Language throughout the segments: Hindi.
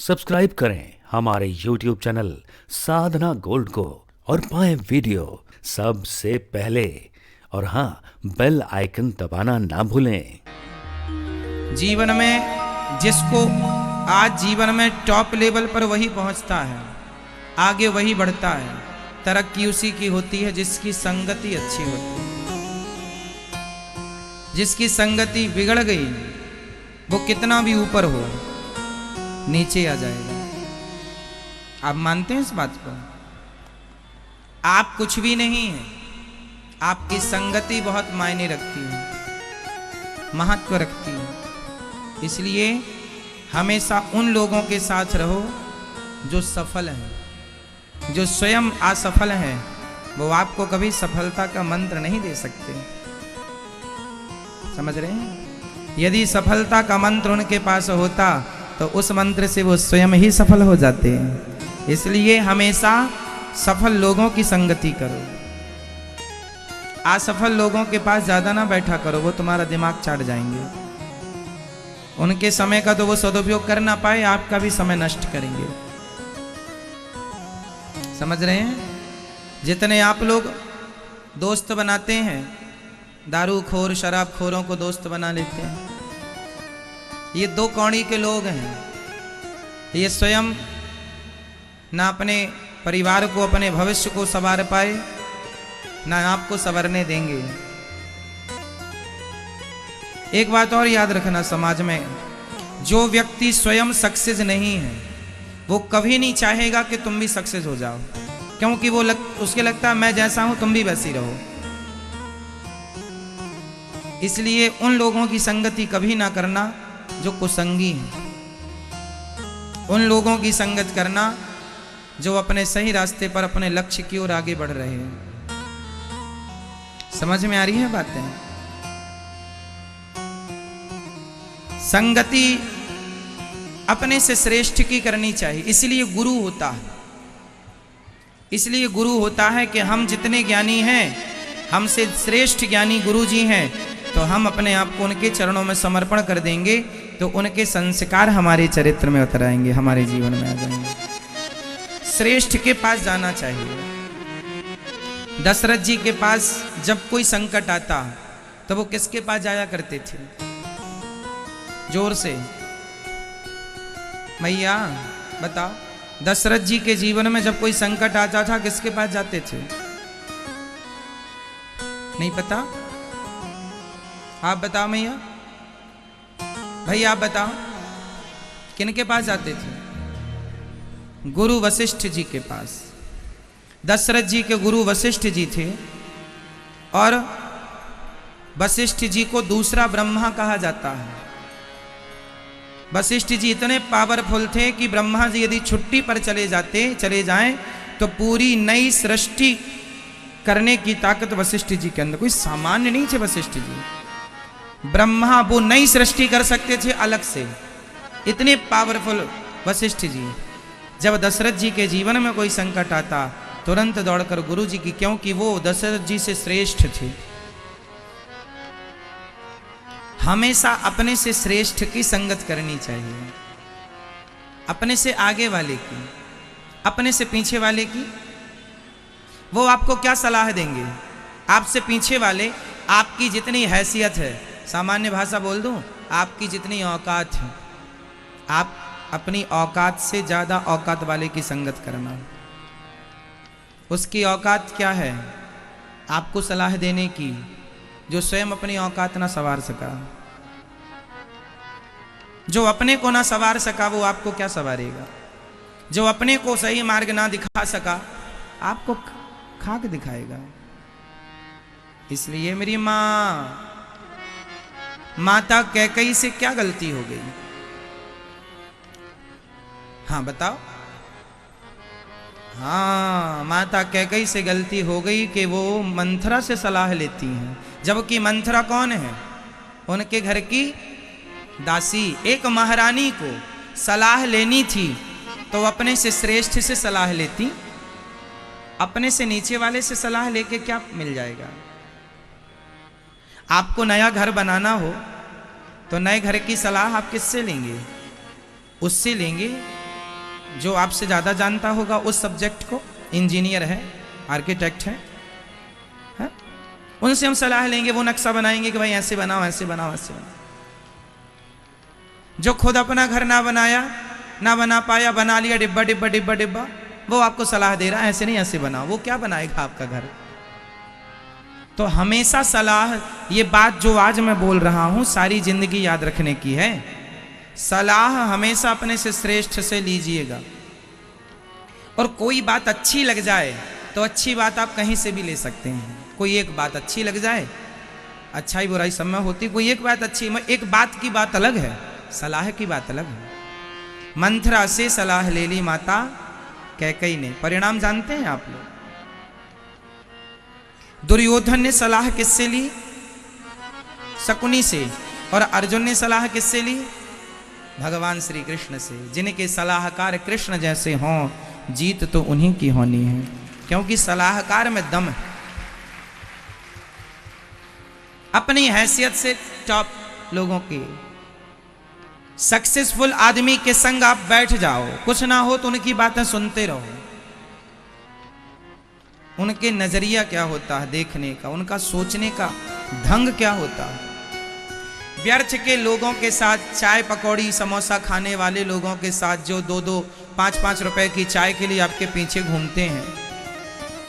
सब्सक्राइब करें हमारे YouTube चैनल साधना गोल्ड को और पाएं वीडियो सबसे पहले। और हाँ, बेल आइकन दबाना ना भूलें। जीवन में जिसको आज जीवन में टॉप लेवल पर वही पहुंचता है, आगे वही बढ़ता है। तरक्की उसी की होती है जिसकी संगति अच्छी होती है। जिसकी संगति बिगड़ गई वो कितना भी ऊपर हो नीचे आ जाएगा। आप मानते हैं इस बात को? आप कुछ भी नहीं है, आपकी संगति बहुत मायने रखती है, महत्व रखती है। इसलिए हमेशा उन लोगों के साथ रहो जो सफल हैं। जो स्वयं असफल हैं वो आपको कभी सफलता का मंत्र नहीं दे सकते। समझ रहे हैं? यदि सफलता का मंत्र उनके पास होता तो उस मंत्र से वो स्वयं ही सफल हो जाते हैं। इसलिए हमेशा सफल लोगों की संगति करो। असफल लोगों के पास ज्यादा ना बैठा करो, वो तुम्हारा दिमाग चाट जाएंगे। उनके समय का तो वो सदुपयोग कर ना पाए, आपका भी समय नष्ट करेंगे। समझ रहे हैं? जितने आप लोग दोस्त बनाते हैं, दारू खोर शराब खोरों को दोस्त बना लेते हैं, ये दो कौड़ी के लोग हैं। ये स्वयं ना अपने परिवार को, अपने भविष्य को संवार पाए, ना आपको संवरने देंगे। एक बात और याद रखना, समाज में जो व्यक्ति स्वयं सक्सेस नहीं है वो कभी नहीं चाहेगा कि तुम भी सक्सेस हो जाओ, क्योंकि वो उसके लगता है मैं जैसा हूं तुम भी वैसी रहो। इसलिए उन लोगों की संगति कभी ना करना जो कुसंगी हैं। उन लोगों की संगत करना जो अपने सही रास्ते पर, अपने लक्ष्य की ओर आगे बढ़ रहे हैं। समझ में आ रही है बातें? संगति अपने से श्रेष्ठ की करनी चाहिए। इसलिए गुरु होता है। इसलिए गुरु होता है कि हम जितने ज्ञानी हैं, हमसे श्रेष्ठ ज्ञानी गुरु जी हैं, तो हम अपने आप को उनके चरणों में समर्पण कर देंगे तो उनके संस्कार हमारे चरित्र में उतर आएंगे, हमारे जीवन में आ जाएंगे। श्रेष्ठ के पास जाना चाहिए। दशरथ जी के पास जब कोई संकट आता तो वो किसके पास जाया करते थे? जोर से मैया बताओ। दशरथ जी के जीवन में जब कोई संकट आता था किसके पास जाते थे? नहीं पता? आप बताओ मैया, भाई आप बताओ, किनके पास जाते थे? गुरु वशिष्ठ जी के पास। दशरथ जी के गुरु वशिष्ठ जी थे और वशिष्ठ जी को दूसरा ब्रह्मा कहा जाता है। वशिष्ठ जी इतने पावरफुल थे कि ब्रह्मा जी यदि छुट्टी पर चले जाएं तो पूरी नई सृष्टि करने की ताकत वशिष्ठ जी के अंदर। कोई सामान्य नहीं थे वशिष्ठ जी। ब्रह्मा वो नई सृष्टि कर सकते थे अलग से, इतने पावरफुल वशिष्ठ जी। जब दशरथ जी के जीवन में कोई संकट आता तुरंत दौड़कर गुरु जी की, क्योंकि वो दशरथ जी से श्रेष्ठ थे। हमेशा अपने से श्रेष्ठ की संगत करनी चाहिए। अपने से आगे वाले की, अपने से पीछे वाले की। वो आपको क्या सलाह देंगे? आपसे पीछे वाले, आपकी जितनी हैसियत है, सामान्य भाषा बोल दूं, आपकी जितनी औकात है, आप अपनी औकात से ज्यादा औकात वाले की संगत करना। उसकी औकात क्या है? आपको सलाह देने की, जो स्वयं अपनी औकात ना संवार सका। जो अपने को ना संवार सका वो आपको क्या संवारेगा? जो अपने को सही मार्ग ना दिखा सका आपको खाक दिखाएगा। इसलिए मेरी माता कैकेयी से क्या गलती हो गई? हाँ बताओ। हाँ, माता कैकेयी से गलती हो गई कि वो मंथरा से सलाह लेती हैं, जबकि मंथरा कौन है? उनके घर की दासी। एक महारानी को सलाह लेनी थी तो अपने से श्रेष्ठ से सलाह लेती, अपने से नीचे वाले से सलाह लेके क्या मिल जाएगा? आपको नया घर बनाना हो तो नए घर की सलाह आप किससे लेंगे? उससे लेंगे जो आपसे ज़्यादा जानता होगा उस सब्जेक्ट को, इंजीनियर है, आर्किटेक्ट है, उनसे हम सलाह लेंगे, वो नक्शा बनाएंगे कि भाई ऐसे बनाओ, ऐसे बनाओ, ऐसे बनाओ। जो खुद अपना घर ना बनाया, ना बना पाया, बना लिया डिब्बा डिब्बा डिब्बा डिब्बा, वो आपको सलाह दे रहा है ऐसे नहीं ऐसे बनाओ, वो क्या बनाएगा आपका घर। तो हमेशा सलाह, ये बात जो आज मैं बोल रहा हूं सारी जिंदगी याद रखने की है। सलाह हमेशा अपने से श्रेष्ठ से लीजिएगा। और कोई बात अच्छी लग जाए तो अच्छी बात आप कहीं से भी ले सकते हैं। कोई एक बात अच्छी लग जाए, अच्छाई बुराई सब में होती, कोई एक बात अच्छी, एक बात की बात अलग है, सलाह की बात अलग है। मंथरा से सलाह ले ली माता कैकई ने, परिणाम जानते हैं आप लोग। दुर्योधन ने सलाह किससे ली? शकुनी से। और अर्जुन ने सलाह किससे ली? भगवान श्री कृष्ण से। जिनके सलाहकार कृष्ण जैसे हों, जीत तो उन्हीं की होनी है, क्योंकि सलाहकार में दम है। अपनी हैसियत से टॉप लोगों की, सक्सेसफुल आदमी के संग आप बैठ जाओ, कुछ ना हो तो उनकी बातें सुनते रहो। उनके नजरिया क्या होता है देखने का, उनका सोचने का ढंग क्या होता है। व्यर्थ के लोगों के साथ, चाय पकौड़ी समोसा खाने वाले लोगों के साथ, जो 2-2 5-5 रुपए की चाय के लिए आपके पीछे घूमते हैं,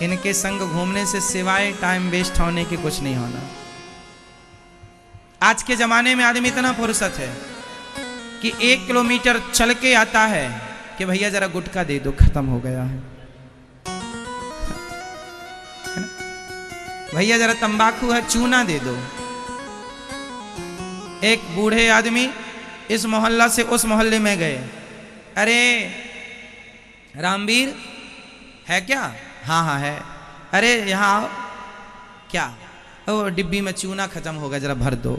इनके संग घूमने से सिवाय टाइम वेस्ट होने के कुछ नहीं होना। आज के जमाने में आदमी इतना फुर्सत है कि 1 किलोमीटर चल के आता है कि भैया जरा गुटखा दे दो, खत्म हो गया है। भैया जरा तंबाकू है, चूना दे दो। एक बूढ़े आदमी इस मोहल्ला से उस मोहल्ले में गए, अरे रामवीर है क्या? हाँ हाँ है। अरे यहाँ आओ। क्या? ओ डिब्बी में चूना खत्म हो गया, जरा भर दो।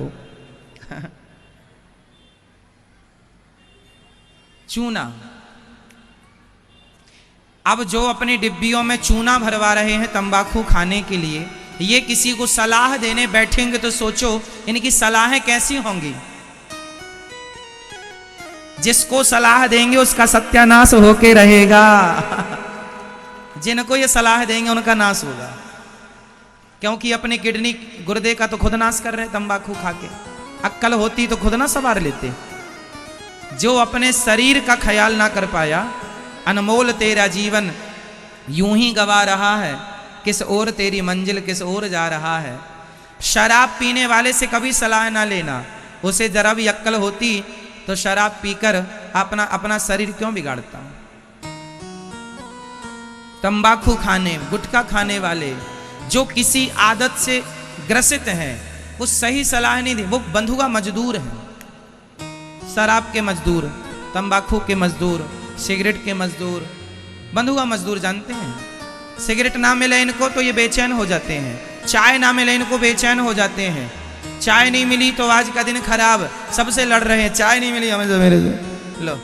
चूना। अब जो अपनी डिब्बियों में चूना भरवा रहे हैं तंबाकू खाने के लिए, ये किसी को सलाह देने बैठेंगे तो सोचो इनकी सलाहें कैसी होंगी। जिसको सलाह देंगे उसका सत्यानाश होके रहेगा। जिनको ये सलाह देंगे उनका नाश होगा, क्योंकि अपने किडनी गुर्दे का तो खुद नाश कर रहे हैं तंबाकू खा के। अक्ल होती तो खुद ना संवार लेते। जो अपने शरीर का ख्याल ना कर पाया, अनमोल तेरा जीवन यूं ही गवा रहा है, किस ओर तेरी मंजिल किस ओर जा रहा है। शराब पीने वाले से कभी सलाह ना लेना, उसे जरा भी अक्ल होती तो शराब पीकर अपना शरीर क्यों बिगाड़ता। तंबाकू खाने, गुटखा खाने वाले जो किसी आदत से ग्रसित हैं, वो सही सलाह नहीं दे। वो बंधुआ मजदूर हैं, शराब के मजदूर, तंबाकू के मजदूर, सिगरेट के मजदूर। बंधुआ मजदूर जानते हैं, सिगरेट ना मिले इनको तो ये बेचैन हो जाते हैं, चाय ना मिले इनको बेचैन हो जाते हैं। चाय नहीं मिली तो आज का दिन खराब, सबसे लड़ रहे हैं, चाय नहीं मिली हमें तो मेरे से लो।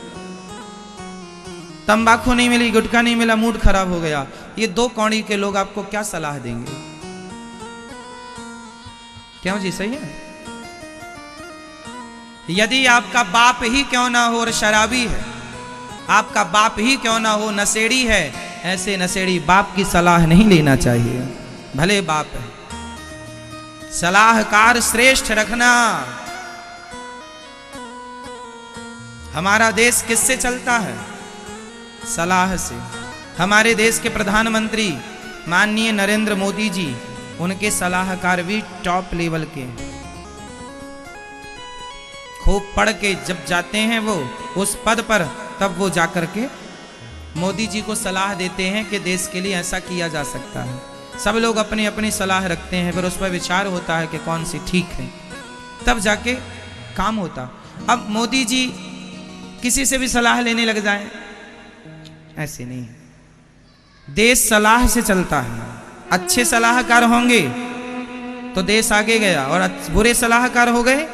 तंबाकू नहीं मिली, गुटखा नहीं मिला, मूड खराब हो गया। ये 2 कौड़ी के लोग आपको क्या सलाह देंगे? क्यों जी, सही है? यदि आपका बाप ही क्यों ना हो और शराबी है, आपका बाप ही क्यों ना हो नशेड़ी है, ऐसे नशेड़ी बाप की सलाह नहीं लेना चाहिए, भले बाप है। सलाहकार श्रेष्ठ रखना। हमारा देश किससे चलता है? सलाह से। हमारे देश के प्रधानमंत्री माननीय नरेंद्र मोदी जी, उनके सलाहकार भी टॉप लेवल के हैं। खूब पढ़ के जब जाते हैं वो उस पद पर, तब वो जाकर के मोदी जी को सलाह देते हैं कि देश के लिए ऐसा किया जा सकता है। सब लोग अपनी अपनी सलाह रखते हैं, फिर उस पर विचार होता है कि कौन सी ठीक है, तब जाके काम होता। अब मोदी जी किसी से भी सलाह लेने लग जाए, ऐसे नहीं है। देश सलाह से चलता है। अच्छे सलाहकार होंगे तो देश आगे गया, और बुरे सलाहकार हो गए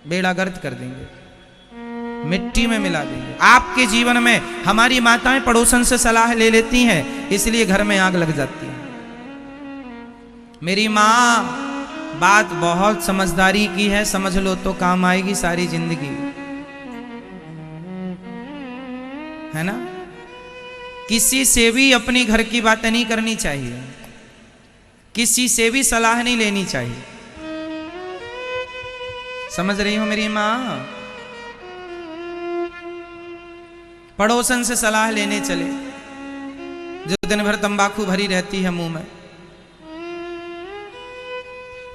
बेड़ा गर्क कर देंगे, मिट्टी में मिला देंगे। आपके जीवन में हमारी माताएं पड़ोसन से सलाह ले लेती हैं, इसलिए घर में आग लग जाती है। मेरी माँ बात बहुत समझदारी की है, समझ लो तो काम आएगी सारी जिंदगी। है ना। किसी से भी अपनी घर की बातें नहीं करनी चाहिए, किसी से भी सलाह नहीं लेनी चाहिए। समझ रही हो मेरी माँ? पड़ोसन से सलाह लेने चले, जो दिन भर तंबाकू भरी रहती है मुंह में,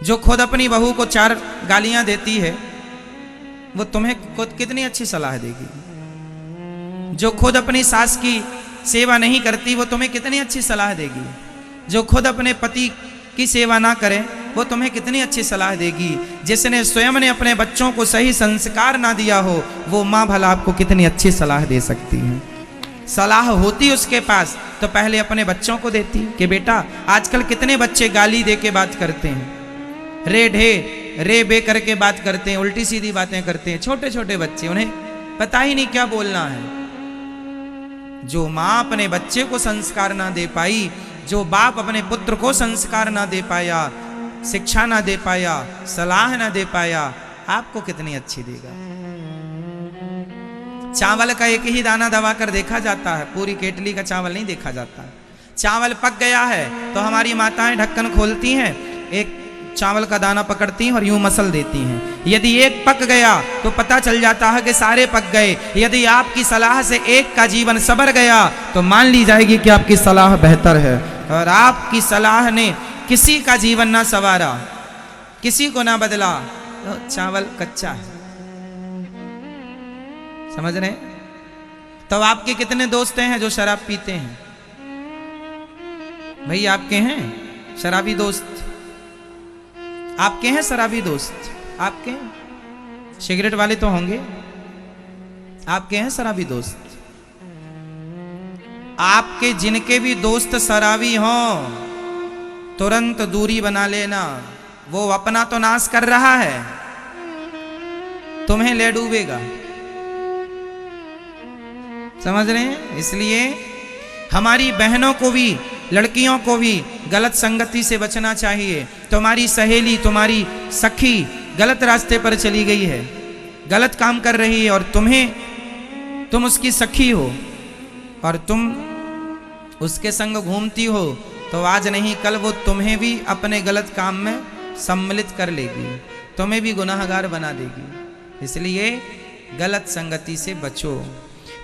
जो खुद अपनी बहू को 4 गालियां देती है, वो तुम्हें खुद कितनी अच्छी सलाह देगी। जो खुद अपनी सास की सेवा नहीं करती, वो तुम्हें कितनी अच्छी सलाह देगी। जो खुद अपने पति की सेवा ना करे, वो तुम्हें कितनी अच्छी सलाह देगी। जिसने स्वयं ने अपने बच्चों को सही संस्कार ना दिया हो, वो माँ भला आपको कितनी अच्छी सलाह दे सकती है। सलाह होती उसके पास तो पहले अपने बच्चों को देती कि बेटा, आजकल कितने बच्चे गाली दे के बात करते हैं, रे ढे रे बे करके बात करते हैं, उल्टी सीधी बातें करते हैं। छोटे छोटे बच्चे, उन्हें पता ही नहीं क्या बोलना है। जो माँ अपने बच्चे को संस्कार ना दे पाई, जो बाप अपने पुत्र को संस्कार ना दे पाया, शिक्षा ना दे पाया, सलाह ना दे पाया, आपको कितनी अच्छी देगा। चावल का एक ही दाना दबाकर देखा जाता है, पूरी केटली का चावल नहीं देखा जाता। चावल पक गया है तो हमारी माताएं ढक्कन खोलती हैं, एक चावल का दाना पकड़ती हैं और यूं मसल देती हैं। यदि एक पक गया तो पता चल जाता है कि सारे पक गए। यदि आपकी सलाह से एक का जीवन संवर गया तो मान ली जाएगी कि आपकी सलाह बेहतर है। और आपकी सलाह ने किसी का जीवन ना संवारा, किसी को ना बदला, तो चावल कच्चा है। समझ रहे? तो आपके कितने दोस्त हैं जो शराब पीते हैं? भाई आपके हैं शराबी दोस्त? आपके हैं शराबी दोस्त? आपके हैं? सिगरेट वाले तो होंगे। आपके हैं शराबी दोस्त? आपके जिनके भी दोस्त शराबी हों, तुरंत दूरी बना लेना। वो अपना तो नाश कर रहा है, तुम्हें ले डूबेगा। समझ रहे हैं? इसलिए हमारी बहनों को भी, लड़कियों को भी गलत संगति से बचना चाहिए। तुम्हारी सहेली, तुम्हारी सखी गलत रास्ते पर चली गई है, गलत काम कर रही है, और तुम उसकी सखी हो और तुम उसके संग घूमती हो, तो आज नहीं कल वो तुम्हें भी अपने गलत काम में सम्मिलित कर लेगी, तुम्हें भी गुनाहगार बना देगी। इसलिए गलत संगति से बचो।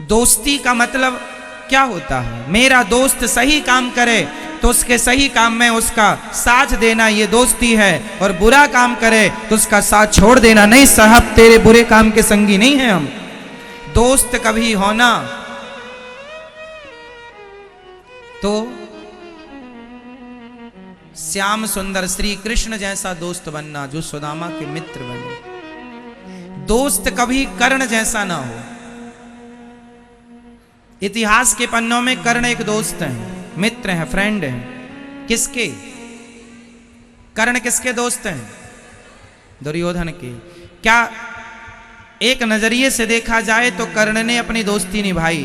दोस्ती का मतलब क्या होता है? मेरा दोस्त सही काम करे तो उसके सही काम में उसका साथ देना, ये दोस्ती है। और बुरा काम करे तो उसका साथ छोड़ देना। नहीं साहब, तेरे बुरे काम के संगी नहीं हैं हम। दोस्त कभी होना तो श्याम सुंदर श्री कृष्ण जैसा दोस्त बनना, जो सुदामा के मित्र बने। दोस्त कभी कर्ण जैसा ना हो। इतिहास के पन्नों में कर्ण एक दोस्त है, मित्र है, फ्रेंड है। किसके? कर्ण किसके दोस्त हैं? दुर्योधन के। क्या एक नजरिए से देखा जाए तो कर्ण ने अपनी दोस्ती निभाई,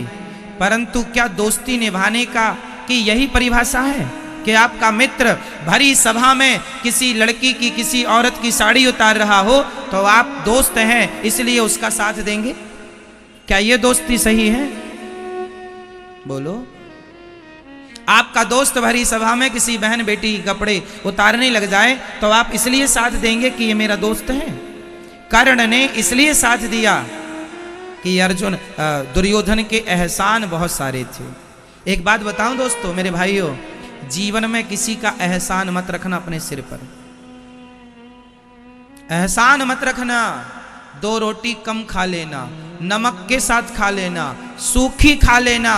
परंतु क्या दोस्ती निभाने का कि यही परिभाषा है कि आपका मित्र भरी सभा में किसी लड़की की, किसी औरत की साड़ी उतार रहा हो तो आप दोस्त हैं इसलिए उसका साथ देंगे? क्या ये दोस्ती सही है? बोलो। आपका दोस्त भरी सभा में किसी बहन बेटी के कपड़े उतारने लग जाए तो आप इसलिए साथ देंगे कि ये मेरा दोस्त है? कर्ण ने इसलिए साथ दिया कि अर्जुन, दुर्योधन के एहसान बहुत सारे थे। एक बात बताऊं दोस्तों, मेरे भाइयों, जीवन में किसी का एहसान मत रखना अपने सिर पर। एहसान मत रखना। 2 रोटी कम खा लेना, नमक के साथ खा लेना, सूखी खा लेना,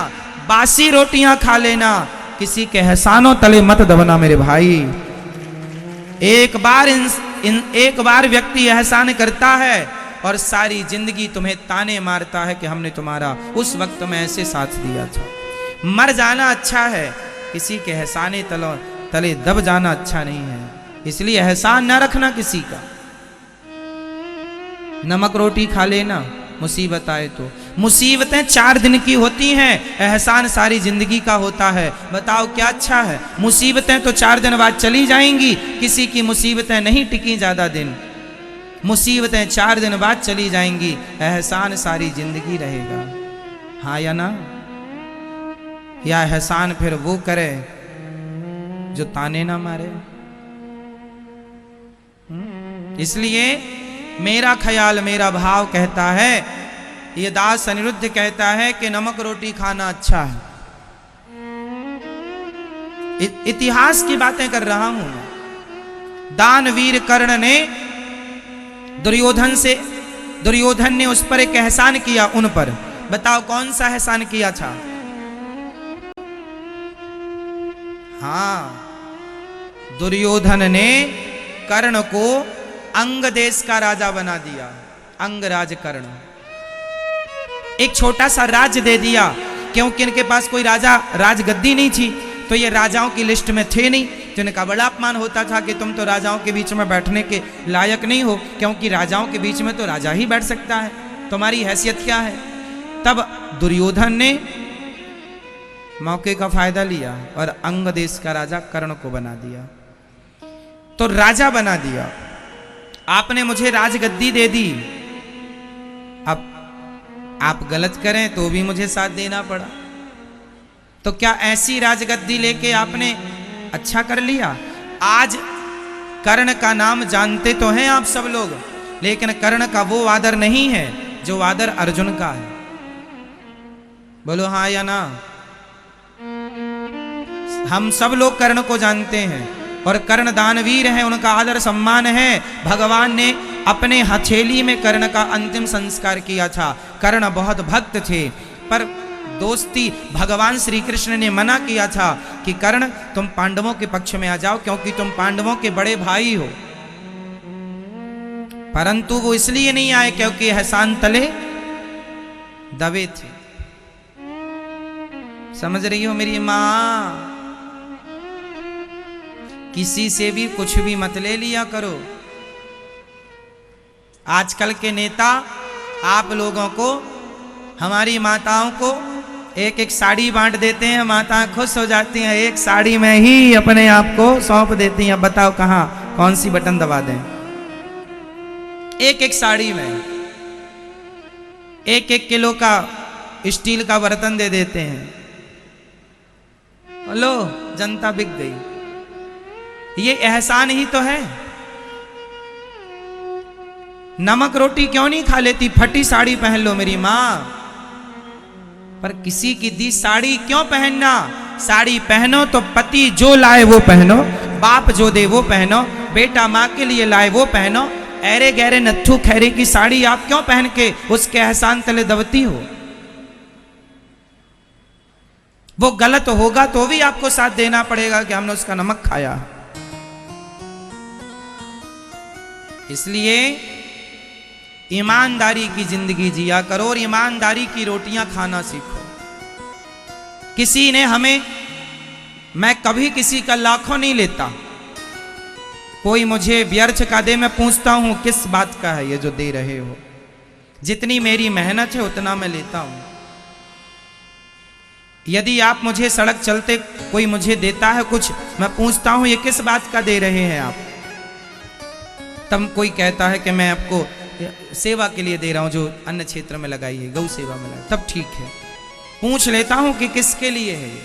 बासी रोटियां खा लेना, किसी के एहसानों तले मत दबना मेरे भाई। एक बार व्यक्ति एहसान करता है और सारी जिंदगी तुम्हें ताने मारता है कि हमने तुम्हारा उस वक्त में ऐसे साथ दिया था। मर जाना अच्छा है, किसी के एहसाने तले दब जाना अच्छा नहीं है। इसलिए एहसान ना रखना किसी का। नमक रोटी खा लेना, मुसीबत आए तो। मुसीबतें 4 दिन की होती हैं, एहसान सारी जिंदगी का होता है। बताओ क्या अच्छा है? मुसीबतें तो 4 दिन बाद चली जाएंगी, किसी की मुसीबतें नहीं टिकी ज्यादा दिन। मुसीबतें 4 दिन बाद चली जाएंगी, एहसान सारी जिंदगी रहेगा। हाँ या ना? या एहसान फिर वो करे जो ताने ना मारे। इसलिए मेरा ख्याल, मेरा भाव कहता है, ये दास अनिरुद्ध कहता है कि नमक रोटी खाना अच्छा है। इतिहास की बातें कर रहा हूं। दानवीर कर्ण ने दुर्योधन ने उस पर एक एहसान किया, उन पर। बताओ कौन सा एहसान किया था? हाँ, दुर्योधन ने कर्ण को अंग देश का राजा बना दिया। अंगराज कर्ण, एक छोटा सा राज्य दे दिया, क्योंकि इनके पास कोई राजगद्दी नहीं थी, तो ये राजाओं की लिस्ट में थे नहीं। तो इनका बड़ा अपमान होता था कि तुम तो राजाओं के बीच में बैठने के लायक नहीं हो, क्योंकि राजाओं के बीच में तो राजा ही बैठ सकता है, तुम्हारी हैसियत क्या है। तब दुर्योधन ने मौके का फायदा लिया और अंग देश का राजा कर्ण को बना दिया। तो राजा बना दिया, आपने मुझे राजगद्दी दे दी, अब आप गलत करें तो भी मुझे साथ देना पड़ा। तो क्या ऐसी राजगद्दी लेके आपने अच्छा कर लिया? आज कर्ण का नाम जानते तो हैं आप सब लोग, लेकिन कर्ण का वो आदर नहीं है जो आदर अर्जुन का है। बोलो हाँ या ना? हम सब लोग कर्ण को जानते हैं, और कर्ण दानवीर हैं, उनका आदर सम्मान है। भगवान ने अपने हथेली में कर्ण का अंतिम संस्कार किया था। कर्ण बहुत भक्त थे, पर दोस्ती भगवान श्री कृष्ण ने मना किया था कि कर्ण तुम पांडवों के पक्ष में आ जाओ, क्योंकि तुम पांडवों के बड़े भाई हो। परंतु वो इसलिए नहीं आए क्योंकि एहसान तले दबे थे। समझ रही हो मेरी मां? किसी से भी कुछ भी मत ले लिया करो। आजकल के नेता आप लोगों को, हमारी माताओं को एक एक साड़ी बांट देते हैं, माताएं खुश हो जाती हैं, एक साड़ी में ही अपने आप को सौंप देती हैं। बताओ कहां कौन सी बटन दबा दें? एक एक साड़ी में 1-1 किलो का स्टील का बर्तन दे देते हैं। लो, जनता बिक गई। ये एहसान ही तो है। नमक रोटी क्यों नहीं खा लेती? फटी साड़ी पहन लो मेरी मां, पर किसी की दी साड़ी क्यों पहनना? साड़ी पहनो तो पति जो लाए वो पहनो, बाप जो दे वो पहनो, बेटा मां के लिए लाए वो पहनो। ऐरे गहरे नत्थू खैरे की साड़ी आप क्यों पहन के उसके एहसान तले दबती हो? वो गलत होगा तो भी आपको साथ देना पड़ेगा कि हमने उसका नमक खाया। इसलिए ईमानदारी की जिंदगी जिया करो और ईमानदारी की रोटियां खाना सीखो। किसी ने हमें, मैं कभी किसी का लाखों नहीं लेता, कोई मुझे व्यर्थ का दे, मैं पूछता हूं किस बात का है ये जो दे रहे हो। जितनी मेरी मेहनत है उतना मैं लेता हूं। यदि आप मुझे सड़क चलते कोई मुझे देता है कुछ, मैं पूछता हूं ये किस बात का दे रहे हैं आप। तब कोई कहता है कि मैं आपको सेवा के लिए दे रहा हूं, जो अन्य क्षेत्र में लगाई है, गौ सेवा में लगाई, तब ठीक है। पूछ लेता हूं कि किसके लिए है ये।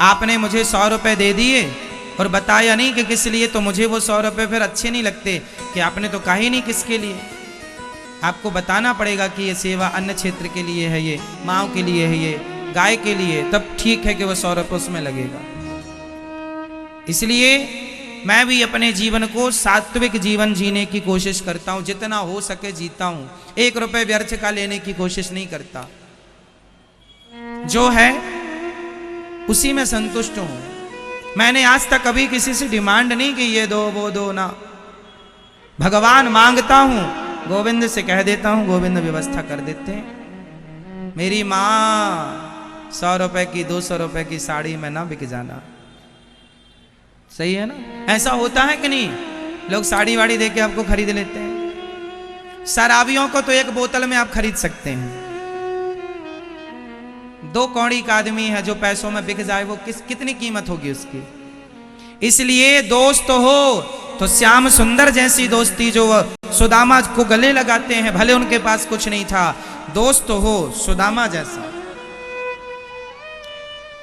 आपने मुझे 100 रुपए दे दिए और बताया नहीं कि किस लिए, तो मुझे वो 100 रुपए फिर अच्छे नहीं लगते कि आपने तो कहा ही नहीं किसके लिए। आपको बताना पड़ेगा कि ये सेवा अन्य क्षेत्र के लिए है, ये माओ के लिए है, ये गाय के लिए, तब ठीक है कि वो 100 रुपए उसमें लगेगा। इसलिए मैं भी अपने जीवन को सात्विक जीवन जीने की कोशिश करता हूं, जितना हो सके जीता हूं। 1 रुपए व्यर्थ का लेने की कोशिश नहीं करता। जो है उसी में संतुष्ट हूं। मैंने आज तक कभी किसी से डिमांड नहीं की ये दो वो दो ना। भगवान मांगता हूं, गोविंद से कह देता हूं, गोविंद व्यवस्था कर देते हैं। मेरी मां 100 रुपए की 200 रुपए की साड़ी में ना बिक जाना। सही है ना? ऐसा होता है कि नहीं? लोग साड़ी वाड़ी देके आपको खरीद लेते हैं। शराबियों को तो 1 बोतल में आप खरीद सकते हैं। 2 कौड़ी का आदमी है जो पैसों में बिक जाए, वो कितनी कीमत होगी उसकी। इसलिए दोस्त हो तो श्याम सुंदर जैसी दोस्ती, जो सुदामा को गले लगाते हैं, भले उनके पास कुछ नहीं था, दोस्त हो सुदामा जैसा।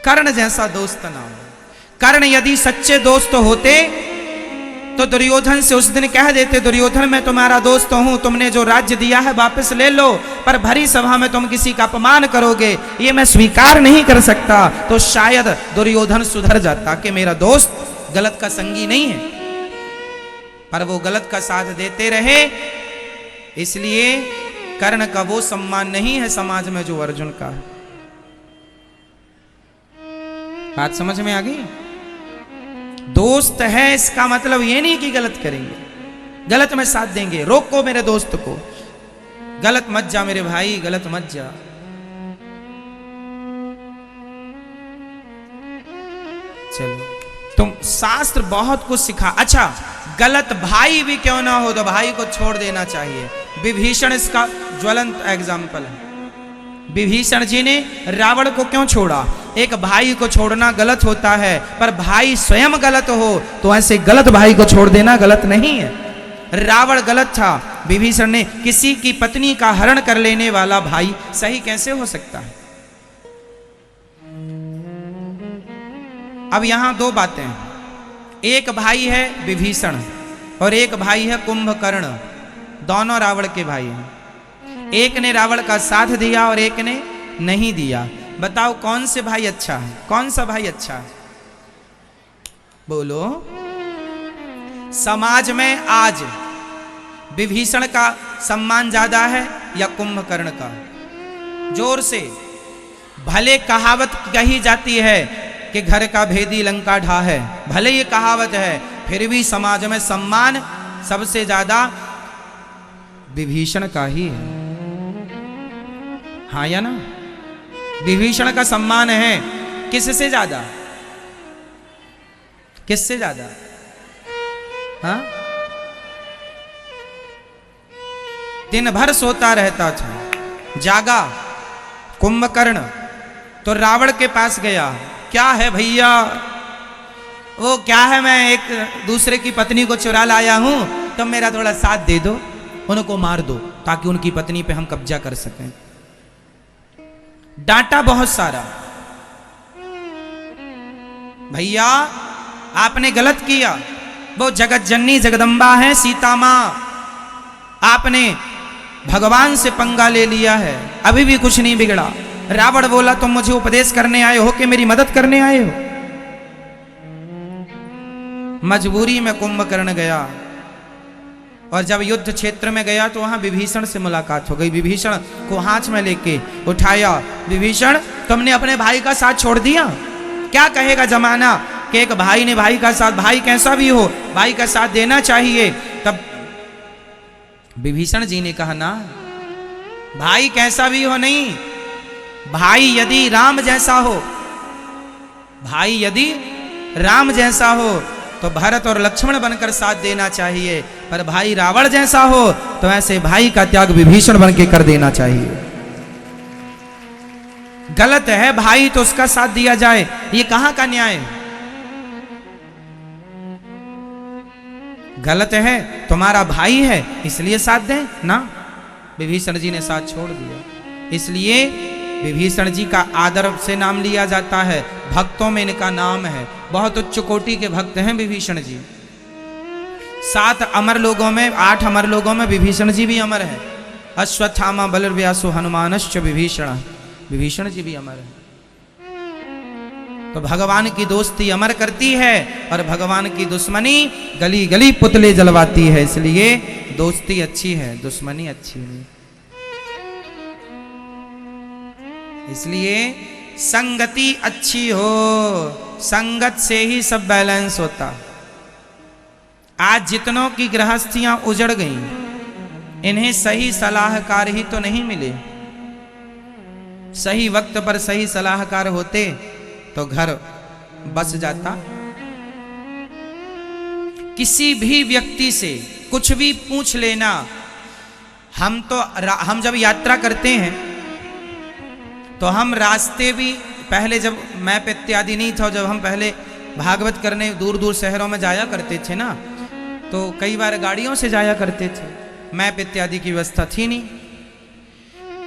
कर्ण जैसा दोस्त ना हो। कर्ण यदि सच्चे दोस्त होते तो दुर्योधन से उस दिन कह देते, दुर्योधन मैं तुम्हारा दोस्त हूं, तुमने जो राज्य दिया है वापस ले लो, पर भरी सभा में तुम किसी का अपमान करोगे, ये मैं स्वीकार नहीं कर सकता। तो शायद दुर्योधन सुधर जाता कि मेरा दोस्त गलत का संगी नहीं है, पर वो गलत का साथ देते रहे। इसलिए कर्ण का वो सम्मान नहीं है समाज में जो अर्जुन का है। बात समझ में आ गई? दोस्त है इसका मतलब ये नहीं कि गलत करेंगे, गलत में साथ देंगे। रोको मेरे दोस्त को, गलत मत जा मेरे भाई, गलत मत जा। चलो, तुम शास्त्र बहुत कुछ सिखा। अच्छा, गलत भाई भी क्यों ना हो तो भाई को छोड़ देना चाहिए। विभीषण इसका ज्वलंत एग्जाम्पल है। विभीषण जी ने रावण को क्यों छोड़ा? एक भाई को छोड़ना गलत होता है, पर भाई स्वयं गलत हो तो ऐसे गलत भाई को छोड़ देना गलत नहीं है। रावण गलत था, विभीषण ने किसी की पत्नी का हरण कर लेने वाला भाई सही कैसे हो सकता है? अब यहां दो बातें हैं। एक भाई है विभीषण और एक भाई है कुंभकर्ण। दोनों रावण के भाई हैं। एक ने रावण का साथ दिया और एक ने नहीं दिया। बताओ कौन से भाई अच्छा है? कौन सा भाई अच्छा है? बोलो। समाज में आज विभीषण का सम्मान ज्यादा है या कुंभकर्ण का? जोर से। भले कहावत कही जाती है कि घर का भेदी लंका ढा है, भले ये कहावत है, फिर भी समाज में सम्मान सबसे ज्यादा विभीषण का ही है। हाँ या ना? विभीषण का सम्मान है किससे ज्यादा? किससे ज्यादा? हाँ? दिन भर सोता रहता था, जागा। कुंभकर्ण तो रावण के पास गया, क्या है भैया? वो क्या है, मैं एक दूसरे की पत्नी को चुरा लाया हूं, तुम मेरा थोड़ा साथ दे दो, उनको मार दो ताकि उनकी पत्नी पे हम कब्जा कर सकें। डांटा बहुत सारा, भैया आपने गलत किया, वो जगत जननी जगदम्बा है सीता मां, आपने भगवान से पंगा ले लिया है, अभी भी कुछ नहीं बिगड़ा। रावण बोला तुम मुझे उपदेश करने आए हो कि मेरी मदद करने आए हो? मजबूरी में कुंभकर्ण गया और जब युद्ध क्षेत्र में गया तो वहां विभीषण से मुलाकात हो गई। विभीषण को हाथ में लेके उठाया, विभीषण तुमने अपने भाई का साथ छोड़ दिया। क्या कहेगा जमाना कि एक भाई ने भाई का साथ, भाई कैसा भी हो भाई का साथ देना चाहिए। तब विभीषण जी ने कहा ना, भाई कैसा भी हो नहीं, भाई यदि राम जैसा हो, भाई यदि राम जैसा हो तो भरत और लक्ष्मण बनकर साथ देना चाहिए, पर भाई रावण जैसा हो तो ऐसे भाई का त्याग विभीषण बन के कर देना चाहिए। गलत है भाई तो उसका साथ दिया जाए, ये कहां का न्याय है? गलत है, तुम्हारा भाई है इसलिए साथ दें ना। विभीषण जी ने साथ छोड़ दिया, इसलिए विभीषण जी का आदर से नाम लिया जाता है, भक्तों में इनका नाम है। बहुत उच्च कोटि के भक्त हैं विभीषण जी। 7 अमर लोगों में, 8 अमर लोगों में विभीषण जी भी अमर है। अश्वत्थामा बलव्यासो हनुमानश्च विभीषण, विभीषण जी भी अमर है। तो भगवान की दोस्ती अमर करती है और भगवान की दुश्मनी गली गली पुतले जलवाती है। इसलिए दोस्ती अच्छी है, दुश्मनी अच्छी नहीं। इसलिए संगति अच्छी हो, संगत से ही सब बैलेंस होता। आज जितनों की गृहस्थियां उजड़ गईं, इन्हें सही सलाहकार ही तो नहीं मिले। सही वक्त पर सही सलाहकार होते तो घर बस जाता। किसी भी व्यक्ति से कुछ भी पूछ लेना। हम जब यात्रा करते हैं तो हम रास्ते भी, पहले जब मैप इत्यादि नहीं था, जब हम पहले भागवत करने दूर दूर शहरों में जाया करते थे ना, तो कई बार गाड़ियों से जाया करते थे, मैप इत्यादि की व्यवस्था थी नहीं।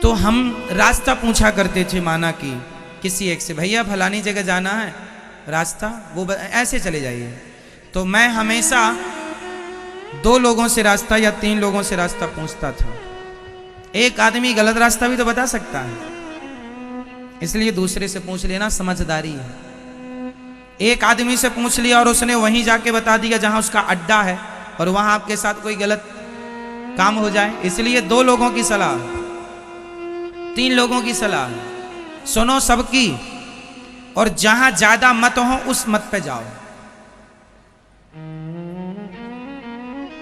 तो हम रास्ता पूछा करते थे माना कि किसी एक से, भैया फलानी जगह जाना है रास्ता, वो ऐसे चले जाइए। तो मैं हमेशा 2 लोगों से रास्ता या 3 लोगों से रास्ता पूछता था। एक आदमी गलत रास्ता भी तो बता सकता है, इसलिए दूसरे से पूछ लेना समझदारी है। एक आदमी से पूछ लिया और उसने वहीं जाके बता दिया जहां उसका अड्डा है, और वहां आपके साथ कोई गलत काम हो जाए, इसलिए 2 लोगों की सलाह, 3 लोगों की सलाह सुनो सबकी, और जहां ज्यादा मत हो उस मत पे जाओ।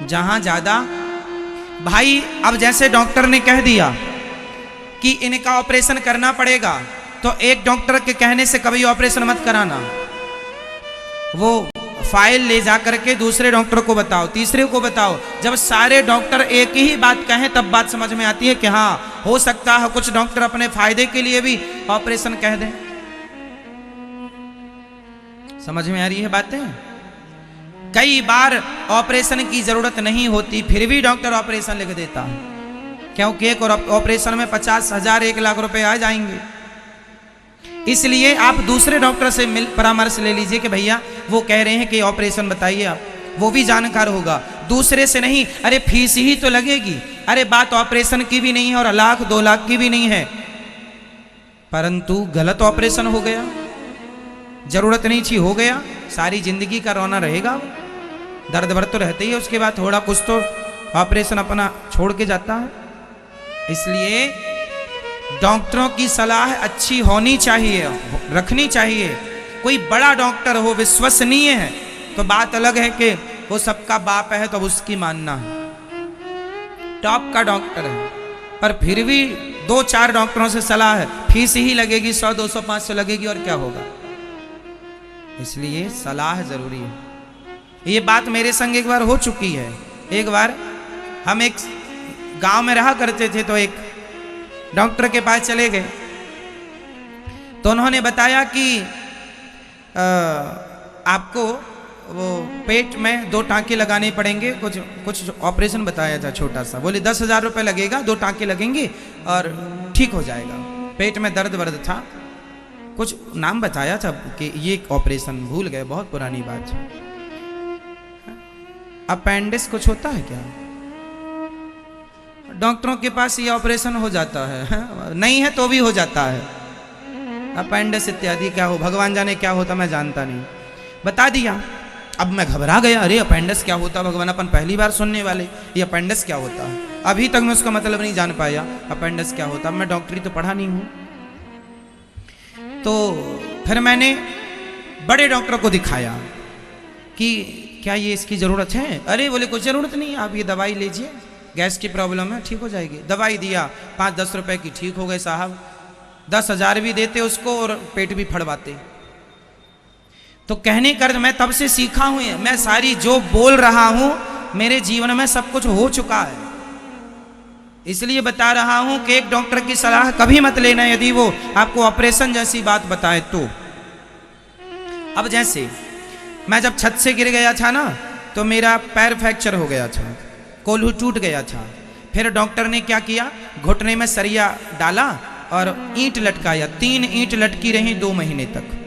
जहां ज्यादा, भाई अब जैसे डॉक्टर ने कह दिया कि इनका ऑपरेशन करना पड़ेगा, तो एक डॉक्टर के कहने से कभी ऑपरेशन मत कराना। वो फाइल ले जा करके दूसरे डॉक्टर को बताओ, तीसरे को बताओ। जब सारे डॉक्टर एक ही बात कहें तब बात समझ में आती है कि हाँ हो सकता है कुछ डॉक्टर अपने फायदे के लिए भी ऑपरेशन कह दें। समझ में आ रही है बातें? कई बार ऑपरेशन की जरूरत नहीं होती, फिर भी डॉक्टर ऑपरेशन लिख देता है, क्योंकि एक और ऑपरेशन में 50,000 1 लाख रुपए आ जाएंगे। इसलिए आप दूसरे डॉक्टर से परामर्श ले लीजिए कि भैया वो कह रहे हैं कि ऑपरेशन बताइए आप, वो भी जानकार होगा। दूसरे से नहीं, अरे फीस ही तो लगेगी, अरे बात ऑपरेशन की भी नहीं है और 1 लाख 2 लाख की भी नहीं है, परंतु गलत ऑपरेशन हो गया, जरूरत नहीं थी हो गया, सारी जिंदगी का रोना रहेगा। दर्द भर तो रहते ही है, उसके बाद थोड़ा कुछ तो ऑपरेशन अपना छोड़ के जाता है। इसलिए डॉक्टरों की सलाह अच्छी होनी चाहिए, रखनी चाहिए। कोई बड़ा डॉक्टर हो, विश्वसनीय है, तो बात अलग है कि वो सबका बाप है तो उसकी मानना है, टॉप का डॉक्टर है, पर फिर भी 2-4 डॉक्टरों से सलाह है, फीस ही लगेगी 100 200 500 लगेगी, और क्या होगा। इसलिए सलाह जरूरी है। ये बात मेरे संग एक बार हो चुकी है। एक बार हम एक गांव में रहा करते थे, तो एक डॉक्टर के पास चले गए, तो उन्होंने बताया कि आपको वो पेट में 2 टांके लगाने पड़ेंगे, कुछ ऑपरेशन बताया था छोटा सा। बोले 10,000 रुपये लगेगा, 2 टांके लगेंगे और ठीक हो जाएगा। पेट में दर्द वर्द था, कुछ नाम बताया था कि ये ऑपरेशन, भूल गए, बहुत पुरानी बात है। अपेंडिक्स कुछ होता है क्या? डॉक्टरों के पास ये ऑपरेशन हो जाता है, नहीं है तो भी हो जाता है। अपेंडिक्स इत्यादि क्या हो, भगवान जाने क्या होता, मैं जानता नहीं, बता दिया। अब मैं घबरा गया, अरे अपेंडिक्स क्या होता भगवान, अपन पहली बार सुनने वाले, ये अपेंडिक्स क्या होता है, अभी तक मैं उसका मतलब नहीं जान पाया, अपेंडिक्स क्या होता। मैं डॉक्टरी तो पढ़ा नहीं हूँ। तो फिर मैंने बड़े डॉक्टर को दिखाया कि क्या ये इसकी ज़रूरत है। अरे बोले कुछ ज़रूरत नहीं, आप ये दवाई लीजिए, गैस की प्रॉब्लम है, ठीक हो जाएगी। दवाई दिया, 5-10 रुपए की, ठीक हो गए साहब। 10,000 भी देते उसको और पेट भी फड़वाते। तो कहने कर मैं तब से सीखा हूँ, मैं सारी जो बोल रहा हूँ मेरे जीवन में सब कुछ हो चुका है, इसलिए बता रहा हूँ कि एक डॉक्टर की सलाह कभी मत लेना यदि वो आपको ऑपरेशन जैसी बात बताए तो। अब जैसे मैं जब छत से गिर गया था ना, तो मेरा पैर फ्रैक्चर हो गया था, कोल्हू टूट गया था। फिर डॉक्टर ने क्या किया, घुटने में सरिया डाला और ईंट लटकाया। 3 ईंट लटकी रही 2 महीने तक।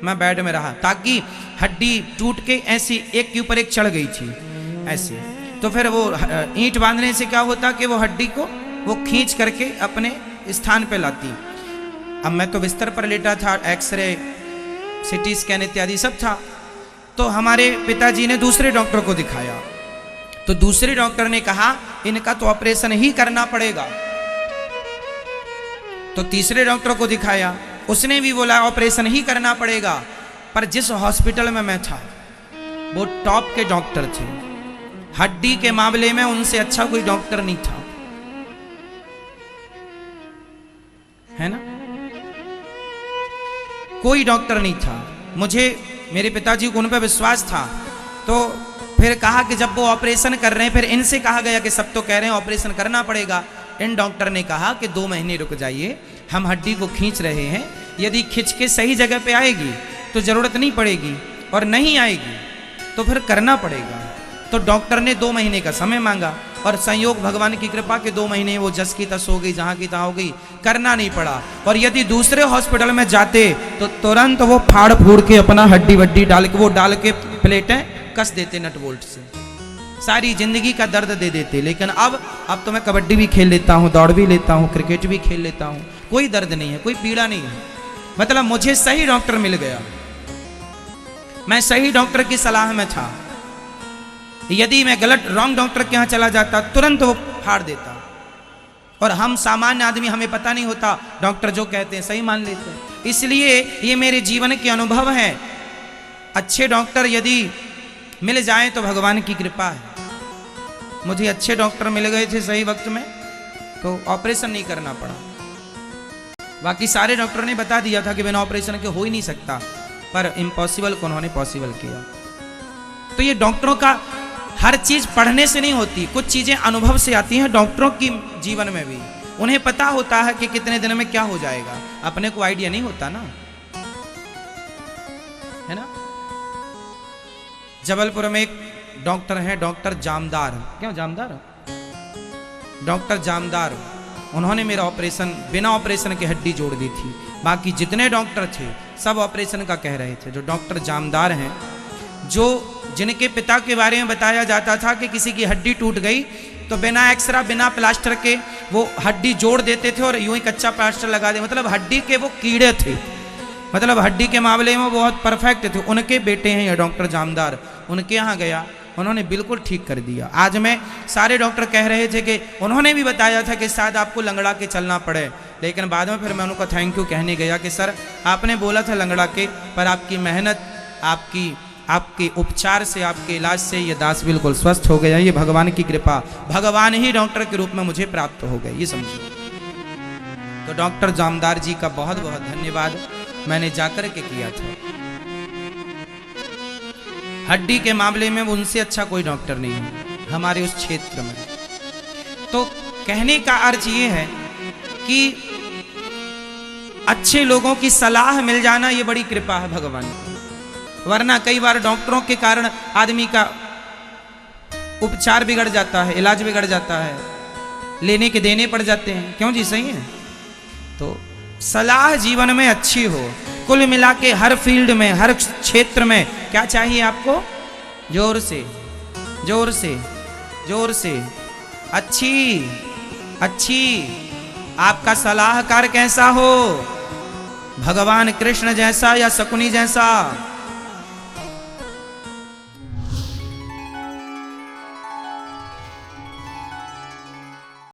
मैं बेड में रहा ताकि हड्डी टूट के ऐसी एक के ऊपर एक चढ़ गई थी ऐसे। तो फिर वो ईंट बांधने से क्या होता कि वो हड्डी को वो खींच करके अपने स्थान पे लाती। अब मैं तो बिस्तर पर लेटा था, एक्सरे सिटी स्कैन इत्यादि सब था। तो हमारे पिताजी ने दूसरे डॉक्टर को दिखाया, तो दूसरे डॉक्टर ने कहा इनका तो ऑपरेशन ही करना पड़ेगा। तो तीसरे डॉक्टर को दिखाया, उसने भी बोला ऑपरेशन ही करना पड़ेगा। पर जिस हॉस्पिटल में मैं था वो टॉप के डॉक्टर थे, हड्डी के मामले में उनसे अच्छा कोई डॉक्टर नहीं था, है ना, कोई डॉक्टर नहीं था। मुझे मेरे पिताजी को उन पर विश्वास था। तो फिर कहा कि जब वो ऑपरेशन कर रहे हैं, फिर इनसे कहा गया कि सब तो कह रहे हैं ऑपरेशन करना पड़ेगा। इन डॉक्टर ने कहा कि 2 महीने रुक जाइए, हम हड्डी को खींच रहे हैं, यदि खींच के सही जगह पे आएगी तो जरूरत नहीं पड़ेगी, और नहीं आएगी तो फिर करना पड़ेगा। तो डॉक्टर ने 2 महीने का समय मांगा। और संयोग भगवान की कृपा के 2 महीने वो जस की तस हो गई, जहाँ की तहाँ हो गई, करना नहीं पड़ा। और यदि दूसरे हॉस्पिटल में जाते तो तुरंत वो फाड़ फूड़ के अपना हड्डी वड्डी डाल के वो डाल के प्लेटें कस देते नट बोल्ट से, सारी जिंदगी का दर्द दे देते। लेकिन अब तो मैं कबड्डी भी खेल लेता हूँ, दौड़ भी लेता हूँ, क्रिकेट भी खेल लेता हूँ, कोई दर्द नहीं है, कोई पीड़ा नहीं है। मतलब मुझे सही डॉक्टर मिल गया, मैं सही डॉक्टर की सलाह में था। यदि मैं गलत रॉन्ग डॉक्टर के यहाँ चला जाता तुरंत वो फाड़ देता। और हम सामान्य आदमी, हमें पता नहीं होता, डॉक्टर जो कहते हैं सही मान लेते हैं। इसलिए ये मेरे जीवन के अनुभव है। अच्छे डॉक्टर यदि मिल जाएं तो भगवान की कृपा है। मुझे अच्छे डॉक्टर मिल गए थे सही वक्त में, तो ऑपरेशन नहीं करना पड़ा। बाकी सारे डॉक्टरों ने बता दिया था कि बिना ऑपरेशन के हो ही नहीं सकता, पर इम्पॉसिबल को उन्होंने पॉसिबल किया। तो ये डॉक्टरों का हर चीज पढ़ने से नहीं होती, कुछ चीजें अनुभव से आती हैं डॉक्टरों की जीवन में भी। उन्हें पता होता है कि कितने दिन में क्या हो जाएगा, अपने को आइडिया नहीं होता ना, है ना। जबलपुर में एक डॉक्टर है, डॉक्टर जामदार, क्यों जामदार, डॉक्टर जामदार, उन्होंने मेरा ऑपरेशन बिना ऑपरेशन के हड्डी जोड़ दी थी। बाकी जितने डॉक्टर थे सब ऑपरेशन का कह रहे थे। जो डॉक्टर जामदार हैं, जो जिनके पिता के बारे में बताया जाता था कि किसी की हड्डी टूट गई तो बिना एक्सरा बिना प्लास्टर के वो हड्डी जोड़ देते थे और यूं ही कच्चा प्लास्टर लगा दे। मतलब हड्डी के वो कीड़े थे, मतलब हड्डी के मामले में बहुत परफेक्ट थे। उनके बेटे हैं ये डॉक्टर जामदार, उनके यहाँ गया, उन्होंने बिल्कुल ठीक कर दिया। आज में सारे डॉक्टर कह रहे थे कि उन्होंने भी बताया था कि शायद आपको लंगड़ा के चलना पड़े, लेकिन बाद में फिर मैं उनको थैंक यू कहने गया कि सर आपने बोला था लंगड़ा के, पर आपकी मेहनत, आपके उपचार से, आपके इलाज से ये दास बिल्कुल स्वस्थ हो गया। ये भगवान की कृपा, भगवान ही डॉक्टर के रूप में मुझे प्राप्त हो गए, ये समझिए। तो डॉक्टर जामदार जी का बहुत बहुत धन्यवाद, मैंने जाकर के किया था। हड्डी के मामले में उनसे अच्छा कोई डॉक्टर नहीं है हमारे उस क्षेत्र में। तो कहने का अर्थ ये है कि अच्छे लोगों की सलाह मिल जाना ये बड़ी कृपा है भगवान की। वरना कई बार डॉक्टरों के कारण आदमी का उपचार बिगड़ जाता है, इलाज बिगड़ जाता है, लेने के देने पड़ जाते हैं। क्यों जी, सही है। तो सलाह जीवन में अच्छी हो। कुल मिला के हर फील्ड में, हर क्षेत्र में क्या चाहिए आपको? जोर से, जोर से, जोर से, अच्छी अच्छी। आपका सलाहकार कैसा हो? भगवान कृष्ण जैसा या शकुनी जैसा?